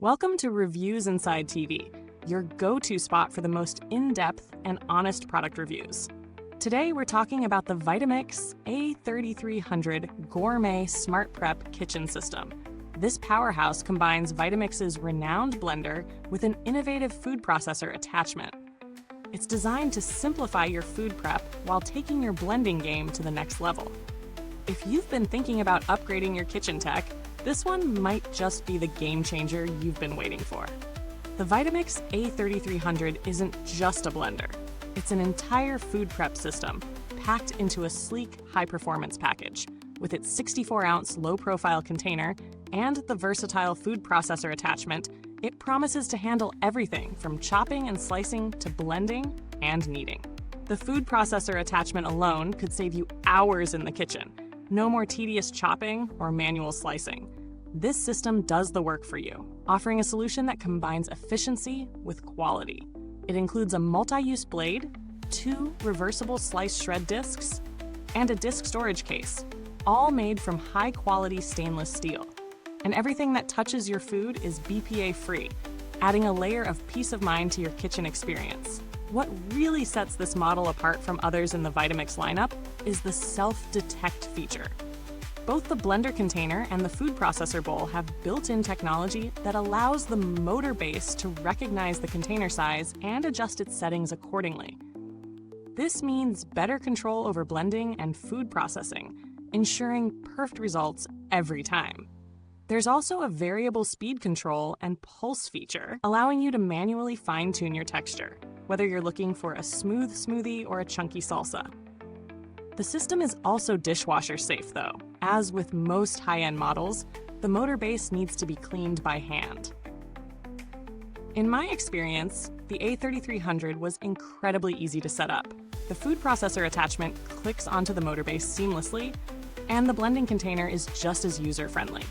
Welcome to Reviewsinsidetv, your go-to spot for the most in-depth and honest product reviews. Today we're talking about the Vitamix A3300 Gourmet SmartPrep kitchen system. This powerhouse combines Vitamix's renowned blender with an innovative food processor attachment. It's designed to simplify your food prep while taking your blending game to the next level. If you've been thinking about upgrading your kitchen tech, this one might just be the game changer you've been waiting for. The Vitamix A3300 isn't just a blender. It's an entire food prep system packed into a sleek, high-performance package. With its 64-ounce low-profile container and the versatile food processor attachment, it promises to handle everything from chopping and slicing to blending and kneading. The food processor attachment alone could save you hours in the kitchen. No more tedious chopping or manual slicing. This system does the work for you, offering a solution that combines efficiency with quality. It includes a multi-use blade, 2 reversible slice shred discs, and a disc storage case, all made from high-quality stainless steel. And everything that touches your food is BPA-free, adding a layer of peace of mind to your kitchen experience. What really sets this model apart from others in the Vitamix lineup is the self-detect feature. Both the blender container and the food processor bowl have built-in technology that allows the motor base to recognize the container size and adjust its settings accordingly. This means better control over blending and food processing, ensuring perfect results every time. There's also a variable speed control and pulse feature, allowing you to manually fine-tune your texture, whether you're looking for a smooth smoothie or a chunky salsa. The system is also dishwasher-safe though. As with most high-end models, the motor base needs to be cleaned by hand. In my experience, the A3300 was incredibly easy to set up. The food processor attachment clicks onto the motor base seamlessly, and the blending container is just as user-friendly.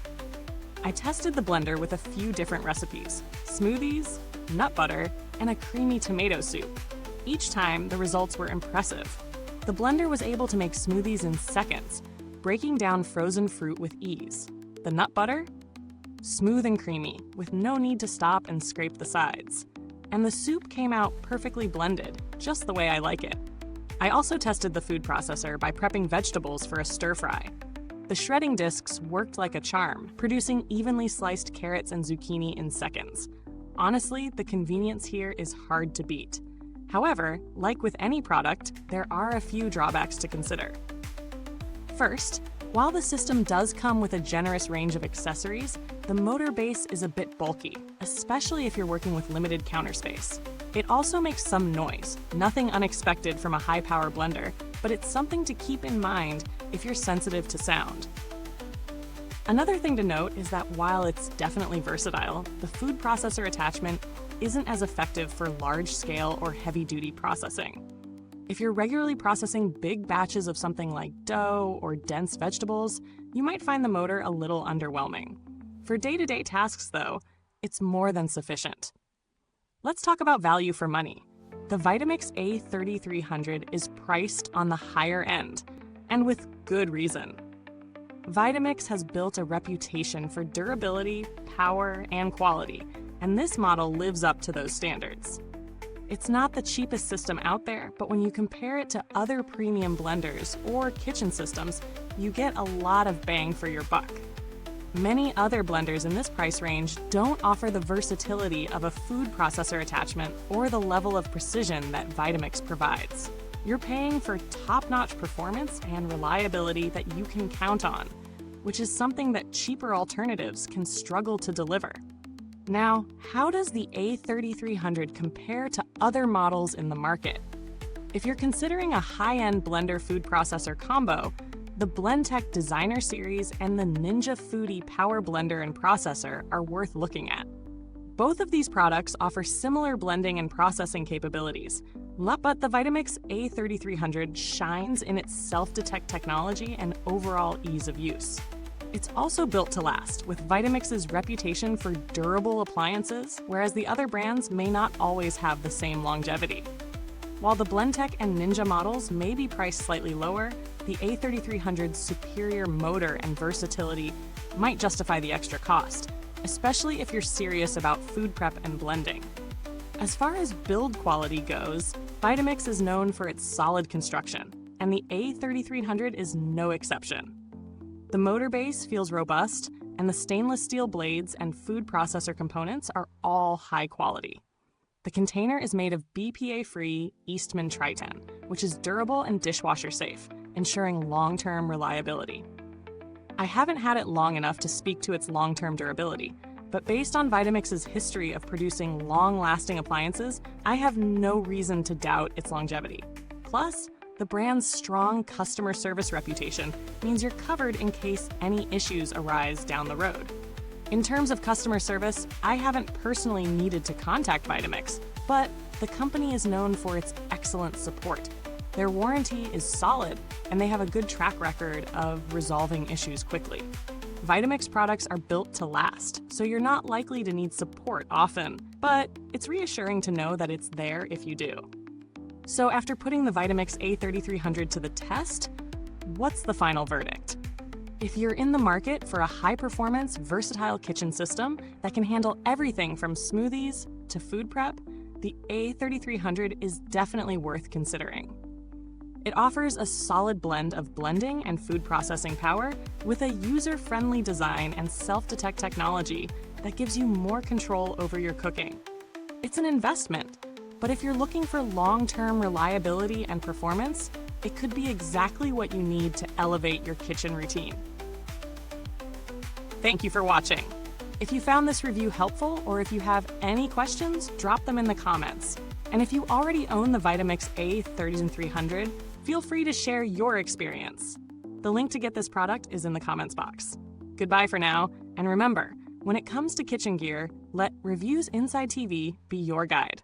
I tested the blender with a few different recipes: smoothies, nut butter, and a creamy tomato soup. Each time, the results were impressive. The blender was able to make smoothies in seconds, breaking down frozen fruit with ease. The nut butter? Smooth and creamy, with no need to stop and scrape the sides. And the soup came out perfectly blended, just the way I like it. I also tested the food processor by prepping vegetables for a stir-fry. The shredding discs worked like a charm, producing evenly sliced carrots and zucchini in seconds. Honestly, the convenience here is hard to beat. However, like with any product, there are a few drawbacks to consider. First, while the system does come with a generous range of accessories, the motor base is a bit bulky, especially if you're working with limited counter space. It also makes some noise, nothing unexpected from a high-power blender, but it's something to keep in mind if you're sensitive to sound. Another thing to note is that while it's definitely versatile, the food processor attachment isn't as effective for large-scale or heavy-duty processing. If you're regularly processing big batches of something like dough or dense vegetables, you might find the motor a little underwhelming. For day-to-day tasks, though, it's more than sufficient. Let's talk about value for money. The Vitamix A3300 is priced on the higher end, and with good reason. Vitamix has built a reputation for durability, power, and quality, and this model lives up to those standards. It's not the cheapest system out there, but when you compare it to other premium blenders or kitchen systems, you get a lot of bang for your buck. Many other blenders in this price range don't offer the versatility of a food processor attachment or the level of precision that Vitamix provides. You're paying for top-notch performance and reliability that you can count on, which is something that cheaper alternatives can struggle to deliver. Now, how does the A3300 compare to other models in the market? If you're considering a high-end blender food processor combo, the Blendtec Designer Series and the Ninja Foodi Power Blender and Processor are worth looking at. Both of these products offer similar blending and processing capabilities, but the Vitamix A3300 shines in its self-detect technology and overall ease of use. It's also built to last, with Vitamix's reputation for durable appliances, whereas the other brands may not always have the same longevity. While the Blendtec and Ninja models may be priced slightly lower, the A3300's superior motor and versatility might justify the extra cost, especially if you're serious about food prep and blending. As far as build quality goes, Vitamix is known for its solid construction, and the A3300 is no exception. The motor base feels robust, and the stainless steel blades and food processor components are all high quality. The container is made of BPA-free Eastman Tritan, which is durable and dishwasher safe, ensuring long-term reliability. I haven't had it long enough to speak to its long-term durability, but based on Vitamix's history of producing long-lasting appliances, I have no reason to doubt its longevity. Plus, the brand's strong customer service reputation means you're covered in case any issues arise down the road. In terms of customer service, I haven't personally needed to contact Vitamix, but the company is known for its excellent support. Their warranty is solid, and they have a good track record of resolving issues quickly. Vitamix products are built to last, so you're not likely to need support often, but it's reassuring to know that it's there if you do. So after putting the Vitamix A3300 to the test, what's the final verdict? If you're in the market for a high-performance, versatile kitchen system that can handle everything from smoothies to food prep, the A3300 is definitely worth considering. It offers a solid blend of blending and food processing power with a user-friendly design and self-detect technology that gives you more control over your cooking. It's an investment, but if you're looking for long-term reliability and performance, it could be exactly what you need to elevate your kitchen routine. Thank you for watching. If you found this review helpful, or if you have any questions, drop them in the comments. And if you already own the Vitamix A3300, feel free to share your experience. The link to get this product is in the comments box. Goodbye for now, and remember, when it comes to kitchen gear, let Reviewsinside TV be your guide.